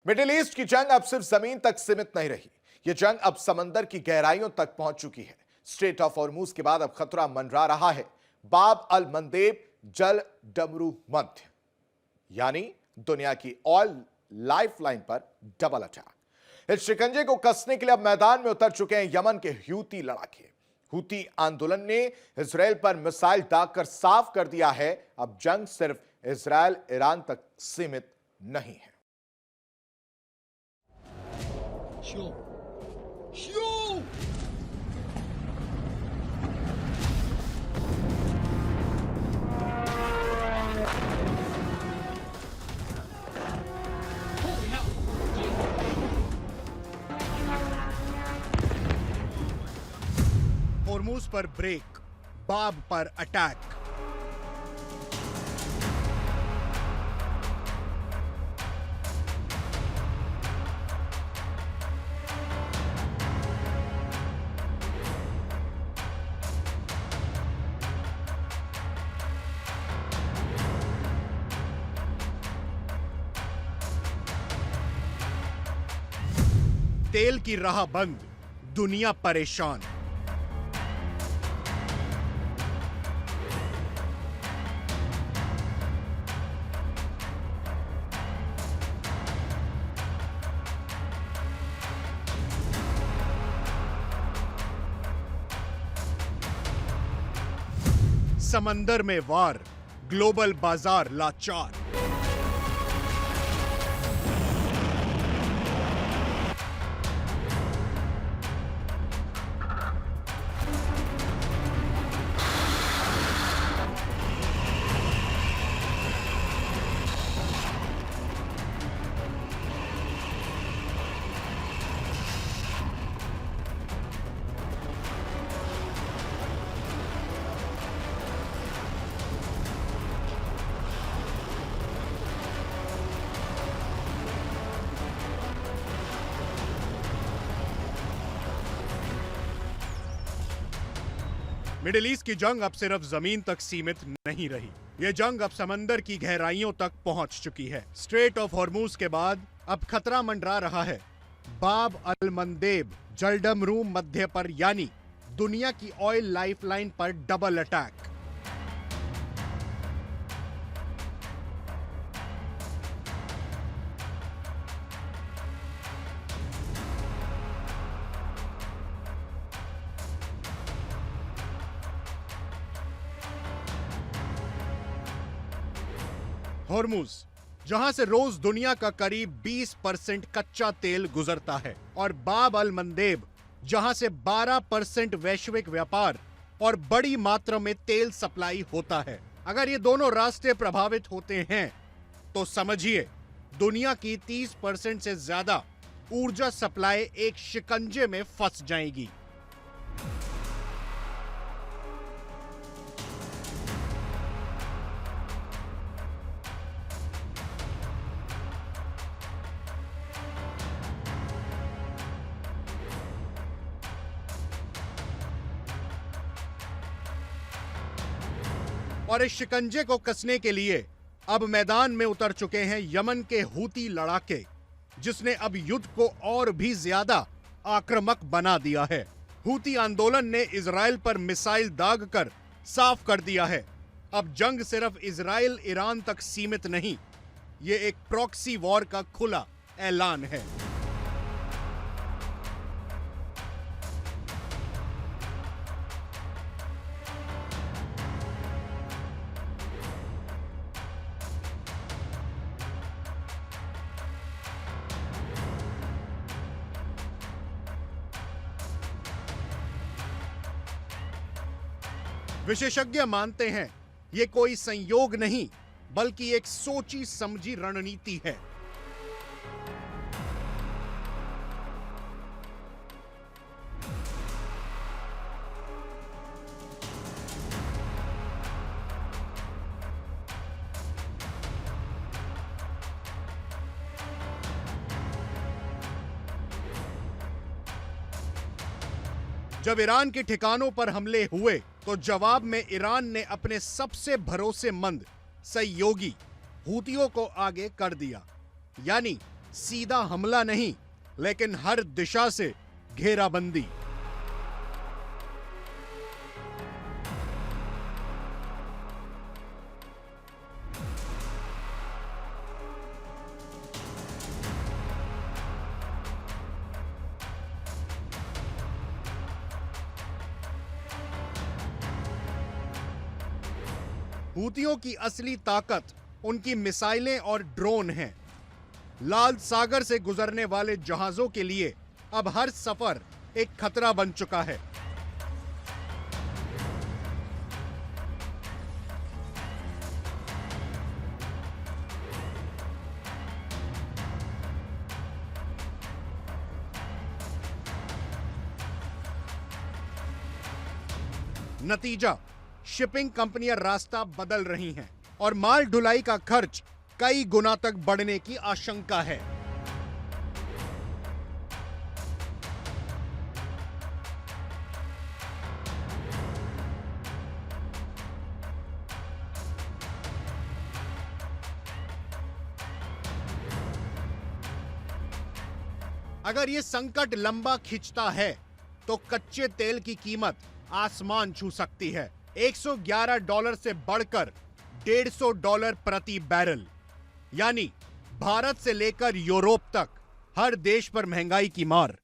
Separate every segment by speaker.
Speaker 1: Middle east की जंग अब सिर्फ जमीन तक सीमित नहीं रही। यह जंग अब समंदर की गहराइयों तक पहुंच चुकी है। स्ट्रेट ऑफ हॉर्मूज के बाद अब खतरा मंडरा रहा है बाब अल मंदेब जल डमरू मध्य, यानी दुनिया की ऑयल लाइफलाइन पर डबल अटैक। इस शिकंजे को कसने के लिए अब मैदान में उतर चुके हैं यमन के हूती लड़ाके। हूती आंदोलन ने इसराइल पर मिसाइल दागकर साफ कर दिया है, अब जंग सिर्फ इसराइल ईरान तक सीमित नहीं है।
Speaker 2: Show. Show. Holy hell.
Speaker 3: Hormuz पर ब्रेक, बाब पर अटैक। तेल की राह बंद, दुनिया परेशान। समंदर में वार, ग्लोबल बाजार लाचार। मिडिल ईस्ट की जंग अब सिर्फ जमीन तक सीमित नहीं रही। यह जंग अब समंदर की गहराइयों तक पहुंच चुकी है। स्ट्रेट ऑफ हॉर्मूज के बाद अब खतरा मंडरा रहा है बाब अल मंदेब जलडमरू मध्य पर, यानी दुनिया की ऑयल लाइफलाइन पर डबल अटैक। हॉर्मूज, जहां से रोज दुनिया का करीब 20% कच्चा तेल गुजरता है, और बाब अल मंदेब, जहां से 12% वैश्विक व्यापार और बड़ी मात्रा में तेल सप्लाई होता है। अगर ये दोनों रास्ते प्रभावित होते हैं तो समझिए दुनिया की 30% से ज्यादा ऊर्जा सप्लाई एक शिकंजे में फंस जाएगी। और इस शिकंजे को कसने के लिए अब मैदान में उतर चुके हैं यमन के हूती लड़ाके, जिसने अब युद्ध को और भी ज्यादा आक्रामक बना दिया है। हूती आंदोलन ने इजराइल पर मिसाइल दागकर साफ कर दिया है, अब जंग सिर्फ इजराइल ईरान तक सीमित नहीं, यह एक प्रॉक्सी वॉर का खुला ऐलान है। विशेषज्ञ मानते हैं यह कोई संयोग नहीं, बल्कि एक सोची समझी रणनीति है। जब ईरान के ठिकानों पर हमले हुए तो जवाब में ईरान ने अपने सबसे भरोसेमंद सहयोगी हूतियों को आगे कर दिया, यानी सीधा हमला नहीं, लेकिन हर दिशा से घेराबंदी। हूतियों की असली ताकत उनकी मिसाइलें और ड्रोन हैं। लाल सागर से गुजरने वाले जहाजों के लिए अब हर सफर एक खतरा बन चुका है। नतीजा, शिपिंग कंपनियां रास्ता बदल रही हैं और माल ढुलाई का खर्च कई गुना तक बढ़ने की आशंका है। अगर यह संकट लंबा खिंचता है तो कच्चे तेल की कीमत आसमान छू सकती है। $111 से बढ़कर $150 प्रति बैरल, यानी भारत से लेकर यूरोप तक हर देश पर महंगाई की मार।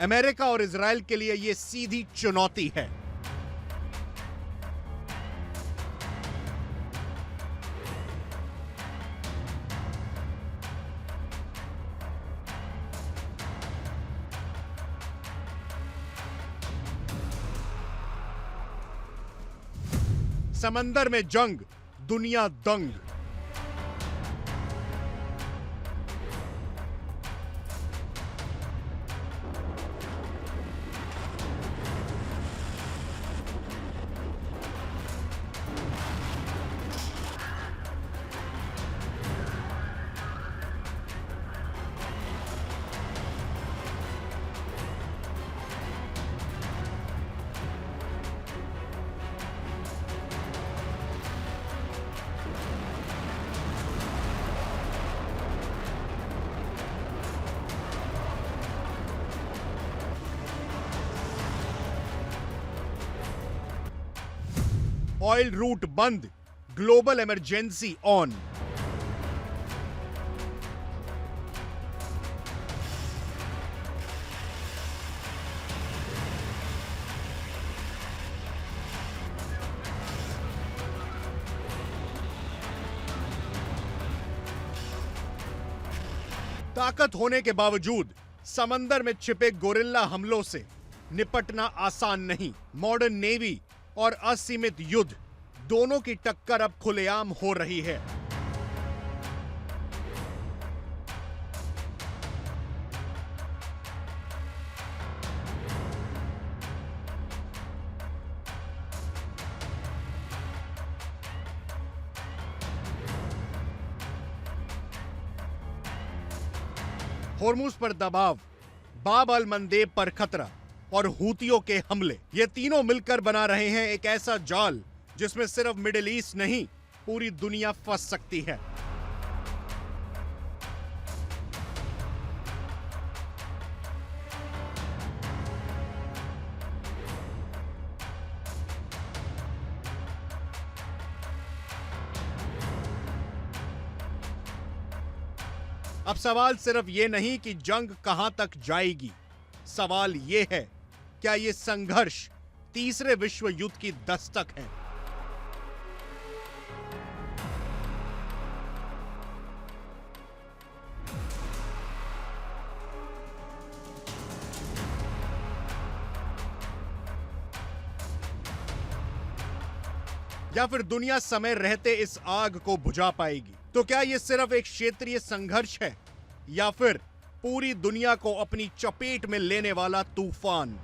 Speaker 3: अमेरिका और इजराइल के लिए यह सीधी चुनौती है। समंदर में जंग, दुनिया दंग। ऑयल रूट बंद, ग्लोबल इमरजेंसी ऑन। ताकत होने के बावजूद समंदर में छिपे गोरिल्ला हमलों से निपटना आसान नहीं। मॉडर्न नेवी और असीमित युद्ध, दोनों की टक्कर अब खुलेआम हो रही है। होर्मुज पर दबाव, बाब अल मंदेब पर खतरा और हूतियों के हमले, ये तीनों मिलकर बना रहे हैं एक ऐसा जाल जिसमें सिर्फ मिडिल ईस्ट नहीं, पूरी दुनिया फंस सकती है। अब सवाल सिर्फ ये नहीं कि जंग कहां तक जाएगी, सवाल ये है, क्या ये संघर्ष तीसरे विश्व युद्ध की दस्तक है? या फिर दुनिया समय रहते इस आग को बुझा पाएगी? तो क्या यह सिर्फ एक क्षेत्रीय संघर्ष है या फिर पूरी दुनिया को अपनी चपेट में लेने वाला तूफान?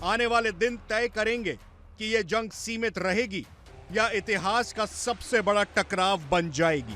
Speaker 3: आने वाले दिन तय करेंगे कि यह जंग सीमित रहेगी या इतिहास का सबसे बड़ा टकराव बन जाएगी।